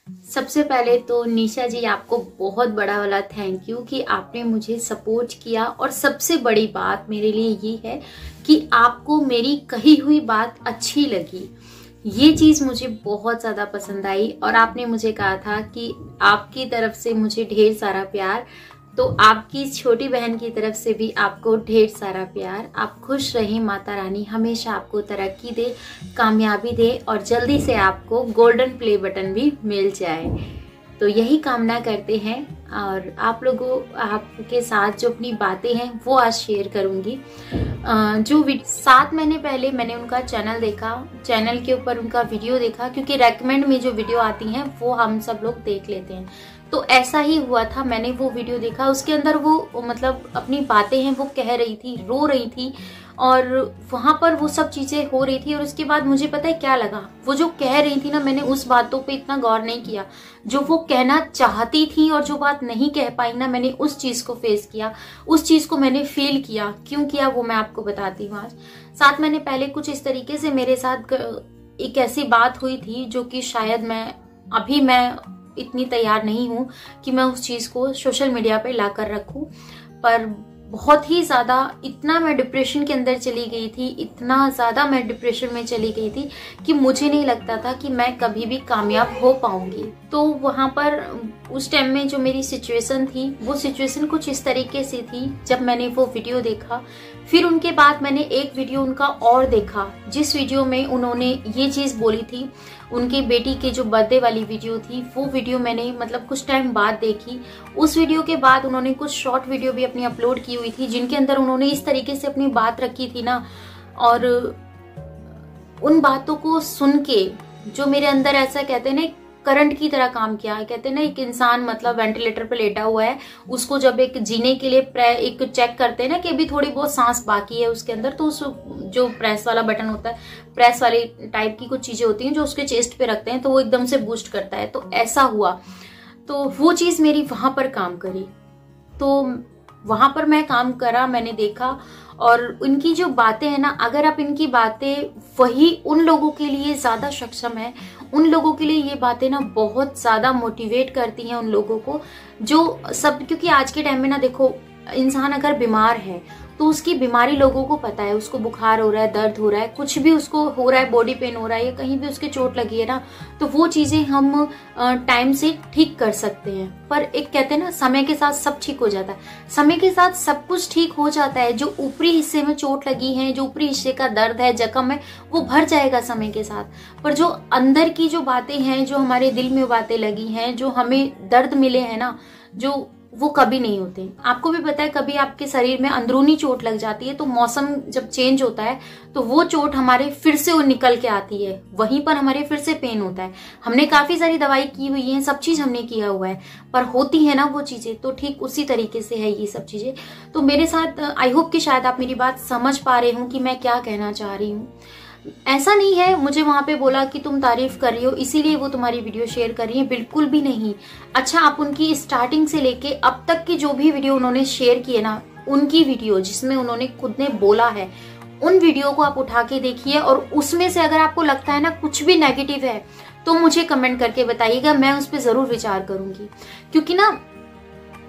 सबसे पहले तो निशा जी आपको बहुत बड़ा वाला थैंक यू कि आपने मुझे सपोर्ट किया। और सबसे बड़ी बात मेरे लिए ये है कि आपको मेरी कही हुई बात अच्छी लगी। ये चीज मुझे बहुत ज्यादा पसंद आई। और आपने मुझे कहा था कि आपकी तरफ से मुझे ढेर सारा प्यार, तो आपकी छोटी बहन की तरफ से भी आपको ढेर सारा प्यार। आप खुश रहें, माता रानी हमेशा आपको तरक्की दे, कामयाबी दे और जल्दी से आपको गोल्डन प्ले बटन भी मिल जाए। तो यही कामना करते हैं। और आप लोगों आपके साथ जो अपनी बातें हैं वो आज शेयर करूंगी। जो 7 महीने पहले मैंने उनका चैनल देखा, चैनल के ऊपर उनका वीडियो देखा, क्योंकि रेकमेंड में जो वीडियो आती हैं वो हम सब लोग देख लेते हैं। तो ऐसा ही हुआ था, मैंने वो वीडियो देखा, उसके अंदर वो मतलब अपनी बातें हैं वो कह रही थी, रो रही थी और वहां पर वो सब चीजें हो रही थी। और उसके बाद मुझे पता है क्या लगा, वो जो कह रही थी ना, मैंने उस बातों पे इतना गौर नहीं किया। जो वो कहना चाहती थी और जो बात नहीं कह पाई ना, मैंने उस चीज को फेस किया, उस चीज को मैंने फील किया। क्यों किया वो मैं आपको बताती हूँ आज। 7 महीने पहले कुछ इस तरीके से मेरे साथ एक ऐसी बात हुई थी जो कि शायद मैं इतनी तैयार नहीं हूं कि मैं उस चीज को सोशल मीडिया पे लाकर रखूं। पर बहुत ही ज्यादा इतना मैं डिप्रेशन के अंदर चली गई थी, इतना ज्यादा मैं डिप्रेशन में चली गई थी कि मुझे नहीं लगता था कि मैं कभी भी कामयाब हो पाऊंगी। तो वहां पर उस टाइम में जो मेरी सिचुएशन थी, वो सिचुएशन कुछ इस तरीके से थी। जब मैंने वो वीडियो देखा, फिर उनके बाद मैंने एक वीडियो उनका और देखा, जिस वीडियो में उन्होंने ये चीज बोली थी। उनकी बेटी की जो बर्थडे वाली वीडियो थी, वो वीडियो मैंने मतलब कुछ टाइम बाद देखी। उस वीडियो के बाद उन्होंने कुछ शॉर्ट वीडियो भी अपनी अपलोड की हुई थी, जिनके अंदर उन्होंने इस तरीके से अपनी बात रखी थी ना। और उन बातों को सुन के जो मेरे अंदर ऐसा कहते हैं ना, करंट की तरह काम किया। कहते हैं ना, एक इंसान मतलब वेंटिलेटर पे लेटा हुआ है, उसको जब एक जीने के लिए एक चेक करते हैं ना कि अभी थोड़ी बहुत सांस बाकी है उसके अंदर, तो उस जो प्रेस वाला बटन होता है, प्रेस वाली टाइप की कुछ चीजें होती हैं जो उसके चेस्ट पे रखते हैं, तो वो एकदम से बूस्ट करता है। तो ऐसा हुआ, तो वो चीज मेरी वहां पर काम करी। तो वहां पर मैं काम करा, मैंने देखा। और उनकी जो बातें हैं ना, अगर आप इनकी बातें वही उन लोगों के लिए ज्यादा सक्षम है, उन लोगों के लिए ये बातें ना बहुत ज्यादा मोटिवेट करती हैं उन लोगों को जो सब। क्योंकि आज के टाइम में ना देखो, इंसान अगर बीमार है तो उसकी बीमारी लोगों को पता है, उसको बुखार हो रहा है, दर्द हो रहा है, कुछ भी उसको हो रहा है, बॉडी पेन हो रहा है या कहीं भी उसके चोट लगी है ना, तो वो चीजें हम टाइम से ठीक कर सकते हैं। पर एक कहते हैं ना, समय के साथ सब ठीक हो जाता है। समय के साथ सब कुछ ठीक हो जाता है। जो ऊपरी हिस्से में चोट लगी है, जो ऊपरी हिस्से का दर्द है, जख्म है, वो भर जाएगा समय के साथ। पर जो अंदर की जो बातें हैं, जो हमारे दिल में बातें लगी हैं, जो हमें दर्द मिले हैं ना, जो वो कभी नहीं होते। आपको भी पता है, कभी आपके शरीर में अंदरूनी चोट लग जाती है, तो मौसम जब चेंज होता है तो वो चोट हमारे फिर से वो निकल के आती है, वहीं पर हमारे फिर से पेन होता है। हमने काफी सारी दवाई की हुई है, सब चीज हमने किया हुआ है, पर होती है ना वो चीजें, तो ठीक उसी तरीके से है ये सब चीजें। तो मेरे साथ आई होप कि शायद आप मेरी बात समझ पा रहे हो कि मैं क्या कहना चाह रही हूँ। ऐसा नहीं है मुझे वहां पे बोला कि तुम तारीफ कर रही हो इसीलिए वो तुम्हारी वीडियो शेयर कर रही है, बिल्कुल भी नहीं। अच्छा, आप उनकी स्टार्टिंग से लेके अब तक की जो भी वीडियो उन्होंने शेयर की है ना, उनकी वीडियो जिसमें उन्होंने खुद ने बोला है, उन वीडियो को आप उठा के देखिए। और उसमें से अगर आपको लगता है ना कुछ भी नेगेटिव है, तो मुझे कमेंट करके बताइएगा, मैं उस पर जरूर विचार करूंगी। क्योंकि ना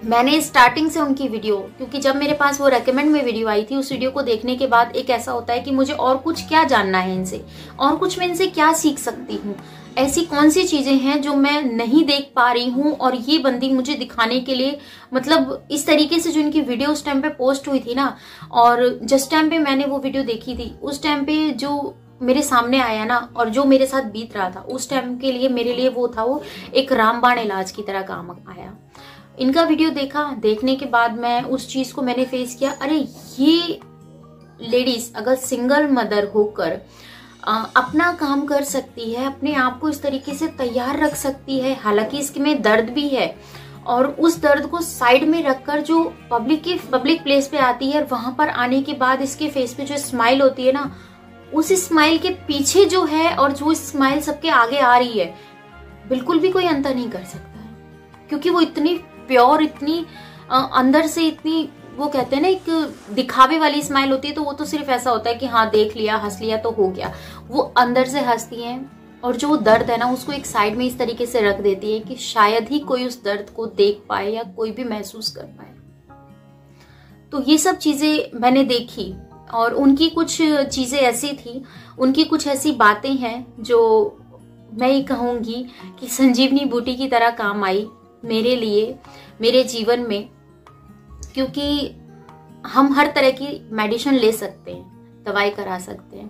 मैंने स्टार्टिंग से उनकी वीडियो, क्योंकि जब मेरे पास वो रेकमेंड में वीडियो आई थी, उस वीडियो को देखने के बाद एक ऐसा होता है कि मुझे और कुछ क्या जानना है इनसे, और कुछ मैं इनसे क्या सीख सकती हूँ, ऐसी कौन सी चीजें हैं जो मैं नहीं देख पा रही हूँ। और ये बंदी मुझे दिखाने के लिए मतलब इस तरीके से जो इनकी वीडियो उस टाइम पे पोस्ट हुई थी ना, और जिस टाइम पे मैंने वो वीडियो देखी थी, उस टाइम पे जो मेरे सामने आया ना और जो मेरे साथ बीत रहा था, उस टाइम के लिए मेरे लिए वो था, वो एक रामबाण इलाज की तरह काम आया। इनका वीडियो देखा, देखने के बाद मैं उस चीज को मैंने फेस किया। अरे ये लेडीज अगर सिंगल मदर होकर अपना काम कर सकती है, अपने आप को इस तरीके से तैयार रख सकती है, हालांकि इसमें दर्द भी है, और उस दर्द को साइड में रखकर जो पब्लिक प्लेस पे आती है, और वहां पर आने के बाद इसके फेस पे जो स्माइल होती है ना, उस स्माइल के पीछे जो है और जो स्माइल सबके आगे आ रही है, बिल्कुल भी कोई अंतर नहीं कर सकता है। क्योंकि वो इतनी प्योर, इतनी अंदर से इतनी, वो कहते हैं ना एक दिखावे वाली स्माइल होती है, तो वो तो सिर्फ ऐसा होता है कि हाँ देख लिया, हंस लिया तो हो गया। वो अंदर से हंसती हैं, और जो दर्द है ना उसको एक साइड में इस तरीके से रख देती है कि शायद ही कोई उस दर्द को देख पाए या कोई भी महसूस कर पाए। तो ये सब चीजें मैंने देखी और उनकी कुछ चीजें ऐसी थी, उनकी कुछ ऐसी बातें हैं जो मैं ये कहूंगी कि संजीवनी बूटी की तरह काम आई मेरे लिए, मेरे जीवन में। क्योंकि हम हर तरह की मेडिसिन ले सकते हैं, दवाई करा सकते हैं।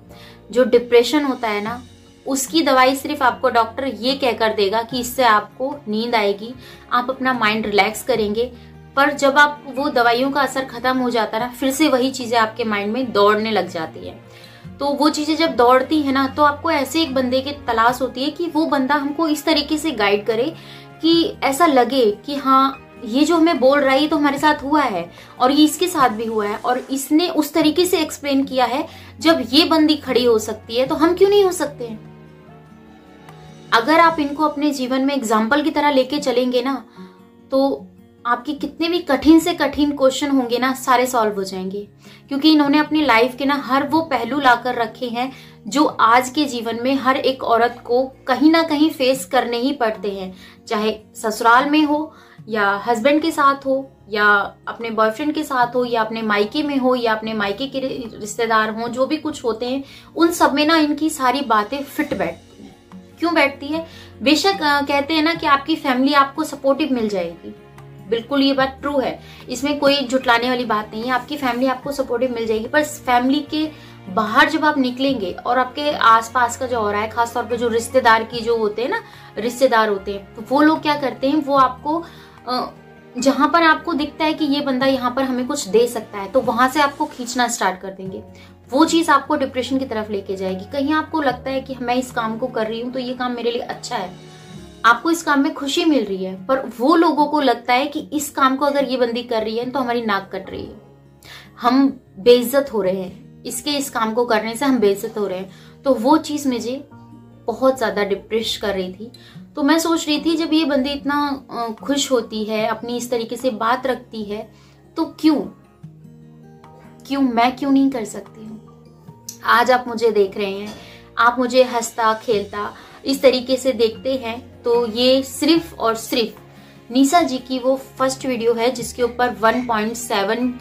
जो डिप्रेशन होता है ना उसकी दवाई सिर्फ आपको डॉक्टर ये कहकर देगा कि इससे आपको नींद आएगी, आप अपना माइंड रिलैक्स करेंगे। पर जब आप वो दवाइयों का असर खत्म हो जाता है ना, फिर से वही चीजें आपके माइंड में दौड़ने लग जाती है। तो वो चीजें जब दौड़ती है ना, तो आपको ऐसे एक बंदे की तलाश होती है कि वो बंदा हमको इस तरीके से गाइड करे कि ऐसा लगे कि हाँ ये जो हमें बोल रहा है ये तो हमारे साथ हुआ है और ये इसके साथ भी हुआ है और इसने उस तरीके से एक्सप्लेन किया है। जब ये बंदी खड़ी हो सकती है तो हम क्यों नहीं हो सकते हैं? अगर आप इनको अपने जीवन में एग्जाम्पल की तरह लेके चलेंगे ना, तो आपके कितने भी कठिन से कठिन क्वेश्चन होंगे ना, सारे सॉल्व हो जाएंगे। क्योंकि इन्होंने अपनी लाइफ के ना हर वो पहलू लाकर रखे हैं जो आज के जीवन में हर एक औरत को कहीं ना कहीं फेस करने ही पड़ते हैं, चाहे ससुराल में हो या हस्बैंड के साथ हो या अपने बॉयफ्रेंड के साथ हो या अपने मायके में हो या अपने मायके के रिश्तेदार हो, जो भी कुछ होते हैं उन सब में ना इनकी सारी बातें फिट बैठती हैं। क्यों बैठती है? बेशक कहते हैं ना कि आपकी फैमिली आपको सपोर्टिव मिल जाएगी, बिल्कुल ये बात ट्रू है, इसमें कोई झुटलाने वाली बात नहीं है। आपकी फैमिली आपको सपोर्टिव मिल जाएगी, पर फैमिली के बाहर जब आप निकलेंगे और आपके आसपास का जो हो रहा है, खासतौर पे जो रिश्तेदार की जो होते हैं ना, रिश्तेदार होते हैं, तो वो लोग क्या करते हैं, वो आपको जहां पर आपको दिखता है कि ये बंदा यहाँ पर हमें कुछ दे सकता है, तो वहां से आपको खींचना स्टार्ट कर देंगे। वो चीज आपको डिप्रेशन की तरफ लेके जाएगी। कहीं आपको लगता है कि मैं इस काम को कर रही हूँ तो ये काम मेरे लिए अच्छा है, आपको इस काम में खुशी मिल रही है, पर वो लोगों को लगता है कि इस काम को अगर ये बंदी कर रही है तो हमारी नाक कट रही है, हम बेइज्जत हो रहे हैं, इस काम को करने से हम बेइज्जत हो रहे हैं। तो वो चीज मुझे बहुत ज्यादा डिप्रेस कर रही थी। तो मैं सोच रही थी जब ये बंदी इतना खुश होती है, अपनी इस तरीके से बात रखती है, तो क्यों मैं क्यों नहीं कर सकती हूँ? आज आप मुझे देख रहे हैं, आप मुझे हंसता खेलता इस तरीके से देखते हैं, तो ये सिर्फ और सिर्फ निशा जी की वो फर्स्ट वीडियो है जिसके ऊपर 1.7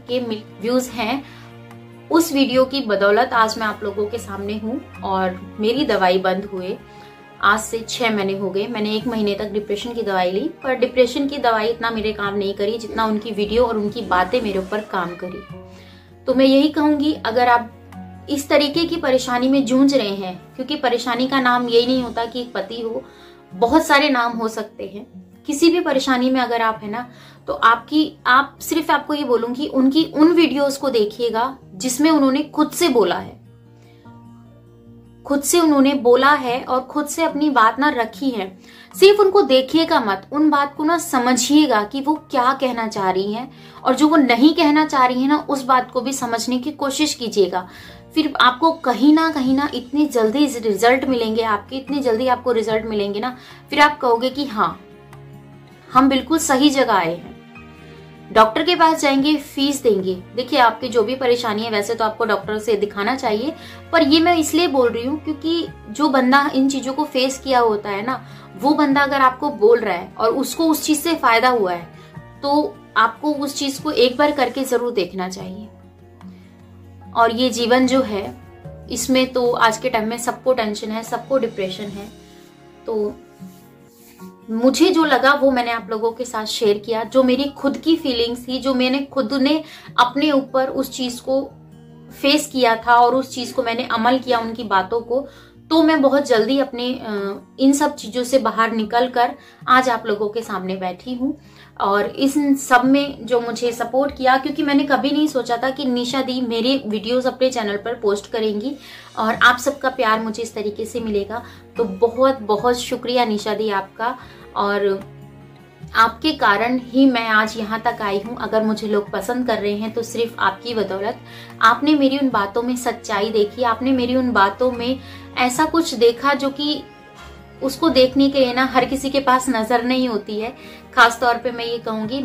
के व्यूज हैं। उस वीडियो की बदौलत आज मैं आप लोगों के सामने हूँ और मेरी दवाई बंद हुए आज से 6 महीने हो गए। मैंने 1 महीने तक डिप्रेशन की दवाई ली, पर डिप्रेशन की दवाई इतना मेरे काम नहीं करी जितना उनकी वीडियो और उनकी बातें मेरे ऊपर काम करी। तो मैं यही कहूंगी, अगर आप इस तरीके की परेशानी में जूझ रहे हैं, क्योंकि परेशानी का नाम यही नहीं होता कि एक पति हो, बहुत सारे नाम हो सकते हैं। किसी भी परेशानी में अगर आप है ना, तो सिर्फ आपको ये बोलूंगी, उनकी उन वीडियोस को देखिएगा जिसमें उन्होंने खुद से बोला है, और खुद से अपनी बात ना रखी है। सिर्फ उनको देखिएगा मत, उन बात को ना समझिएगा कि वो क्या कहना चाह रही हैं, और जो वो नहीं कहना चाह रही है ना, उस बात को भी समझने की कोशिश कीजिएगा। फिर आपको कहीं ना इतनी जल्दी रिजल्ट मिलेंगे, इतनी जल्दी आपको रिजल्ट मिलेंगे ना, फिर आप कहोगे कि हाँ, हम बिल्कुल सही जगह आए हैं। डॉक्टर के पास जाएंगे, फीस देंगे। देखिए, आपकी जो भी परेशानी है, वैसे तो आपको डॉक्टर से दिखाना चाहिए, पर ये मैं इसलिए बोल रही हूँ क्योंकि जो बंदा इन चीजों को फेस किया होता है ना, वो बंदा अगर आपको बोल रहा है और उसको उस चीज से फायदा हुआ है, तो आपको उस चीज को एक बार करके जरूर देखना चाहिए। और ये जीवन जो है, इसमें तो आज के टाइम में सबको टेंशन है, सबको डिप्रेशन है। तो मुझे जो लगा वो मैंने आप लोगों के साथ शेयर किया, जो मेरी खुद की फीलिंग्स थी, जो मैंने खुद ने अपने ऊपर उस चीज को फेस किया था और उस चीज को मैंने अमल किया, उनकी बातों को। तो मैं बहुत जल्दी अपने इन सब चीजों से बाहर निकल कर आज आप लोगों के सामने बैठी हूँ। और इस सब में जो मुझे सपोर्ट किया, क्योंकि मैंने कभी नहीं सोचा था कि निशा दी मेरे वीडियोस अपने चैनल पर पोस्ट करेंगी और आप सबका प्यार मुझे इस तरीके से मिलेगा। तो बहुत बहुत शुक्रिया निशा दी आपका, और आपके कारण ही मैं आज यहाँ तक आई हूँ। अगर मुझे लोग पसंद कर रहे हैं तो सिर्फ आपकी बदौलत। आपने मेरी उन बातों में सच्चाई देखी, आपने मेरी उन बातों में ऐसा कुछ देखा जो कि उसको देखने के लिए ना हर किसी के पास नजर नहीं होती है। खास तौर पे मैं ये कहूंगी,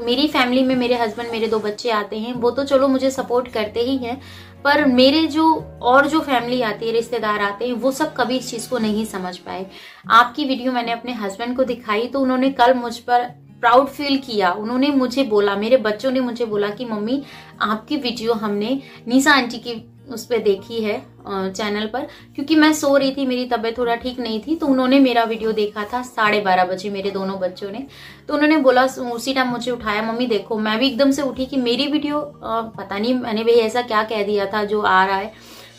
मेरी फैमिली में मेरे हस्बैंड, मेरे 2 बच्चे आते हैं, वो तो चलो मुझे सपोर्ट करते ही हैं, पर मेरे जो फैमिली आती है, रिश्तेदार आते हैं, वो सब कभी इस चीज को नहीं समझ पाए। आपकी वीडियो मैंने अपने हस्बैंड को दिखाई तो उन्होंने कल मुझ पर प्राउड फील किया। उन्होंने मुझे बोला, मेरे बच्चों ने मुझे बोला कि मम्मी आपकी वीडियो हमने निशा आंटी की उस पर देखी है चैनल पर, क्योंकि मैं सो रही थी, मेरी तबीयत थोड़ा ठीक नहीं थी, तो उन्होंने मेरा वीडियो देखा था 12:30 बजे, मेरे दोनों बच्चों ने। तो उन्होंने बोला, उसी टाइम मुझे उठाया, मम्मी देखो। मैं भी एकदम से उठी कि मेरी वीडियो पता नहीं मैंने भाई ऐसा क्या कह दिया था जो आ रहा है।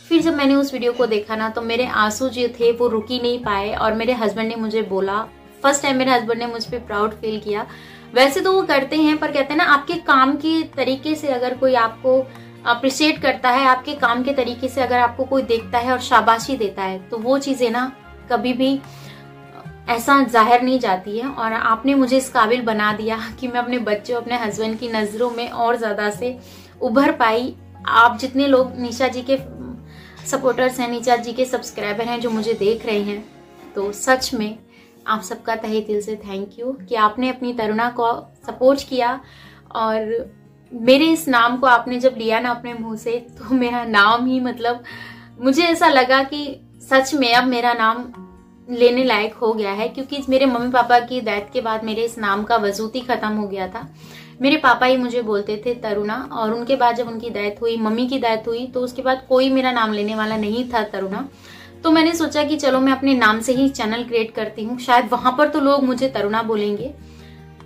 फिर जब मैंने उस वीडियो को देखा ना, तो मेरे आंसू जो थे वो रुक ही नहीं पाए। और मेरे हस्बैंड ने मुझे बोला, फर्स्ट टाइम मेरे हस्बैंड ने मुझ पर प्राउड फील किया। वैसे तो वो करते हैं, पर कहते हैं ना, आपके काम के तरीके से अगर कोई आपको अप्रिशिएट करता है, आपके काम के तरीके से अगर आपको कोई देखता है और शाबाशी देता है, तो वो चीजें ना कभी भी ऐसा जाहिर नहीं जाती है। और आपने मुझे इस काबिल बना दिया कि मैं अपने बच्चों, अपने हस्बैंड की नजरों में और ज्यादा से उभर पाई। आप जितने लोग निशा जी के सपोर्टर्स हैं, निशा जी के सब्सक्राइबर हैं जो मुझे देख रहे हैं, तो सच में आप सबका तहे दिल से थैंक यू कि आपने अपनी तरुणा को सपोर्ट किया। और मेरे इस नाम को आपने जब लिया ना अपने मुंह से, तो मेरा नाम ही मतलब मुझे ऐसा लगा कि सच में अब मेरा नाम लेने लायक हो गया है। क्योंकि मेरे मम्मी पापा की डेथ के बाद मेरे इस नाम का वजूद ही खत्म हो गया था। मेरे पापा ही मुझे बोलते थे तरुणा, और उनके बाद जब उनकी डेथ हुई, मम्मी की डेथ हुई, तो उसके बाद कोई मेरा नाम लेने वाला नहीं था तरुणा। तो मैंने सोचा कि चलो मैं अपने नाम से ही चैनल क्रिएट करती हूँ, शायद वहां पर तो लोग मुझे तरुणा बोलेंगे।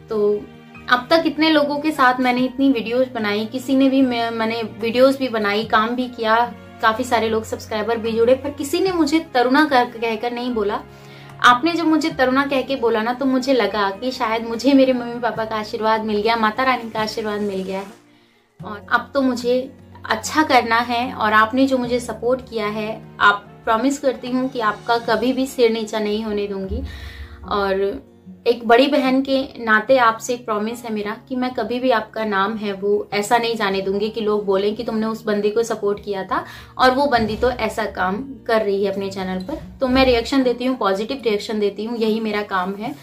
तो अब तक इतने लोगों के साथ मैंने इतनी वीडियोस बनाई, किसी ने भी मैंने वीडियोस भी बनाई, काम भी किया, काफी सारे लोग सब्सक्राइबर भी जुड़े, पर किसी ने मुझे तरुणा कहकर नहीं बोला। आपने जब मुझे तरुणा कह के बोला ना, तो मुझे लगा कि शायद मुझे मेरे मम्मी पापा का आशीर्वाद मिल गया, माता रानी का आशीर्वाद मिल गया है, और अब तो मुझे अच्छा करना है। और आपने जो मुझे सपोर्ट किया है, आप प्रॉमिस करती हूँ कि आपका कभी भी सिर नीचा नहीं होने दूंगी। और एक बड़ी बहन के नाते आपसे एक प्रॉमिस है मेरा कि मैं कभी भी आपका नाम है वो ऐसा नहीं जाने दूंगी कि लोग बोलें कि तुमने उस बंदी को सपोर्ट किया था और वो बंदी तो ऐसा काम कर रही है अपने चैनल पर। तो मैं रिएक्शन देती हूँ, पॉजिटिव रिएक्शन देती हूँ, यही मेरा काम है।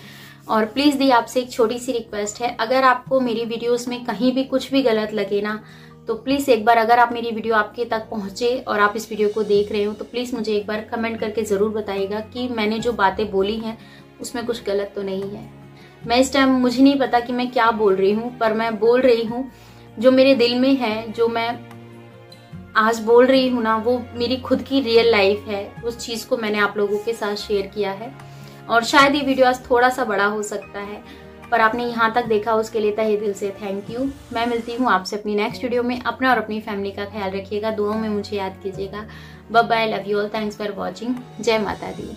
और प्लीज दी आपसे एक छोटी सी रिक्वेस्ट है, अगर आपको मेरी वीडियोस में कहीं भी कुछ भी गलत लगे ना, तो प्लीज एक बार, अगर आप मेरी वीडियो आपके तक पहुंचे और आप इस वीडियो को देख रहे हो, तो प्लीज मुझे एक बार कमेंट करके जरूर बताइएगा कि मैंने जो बातें बोली हैं उसमें कुछ गलत तो नहीं है। मैं इस टाइम, मुझे नहीं पता कि मैं क्या बोल रही हूँ, पर मैं बोल रही हूँ जो मेरे दिल में है, जो मैं आज बोल रही हूँ ना, वो मेरी खुद की रियल लाइफ है। उस चीज को मैंने आप लोगों के साथ शेयर किया है। और शायद ये वीडियो आज थोड़ा सा बड़ा हो सकता है, पर आपने यहाँ तक देखा उसके लिए तहे दिल से थैंक यू। मैं मिलती हूँ आपसे अपनी नेक्स्ट वीडियो में। अपना और अपनी फैमिली का ख्याल रखिएगा, दुआओं में मुझे याद कीजिएगा। Bye bye, love you all, thanks for watching. जय माता दी।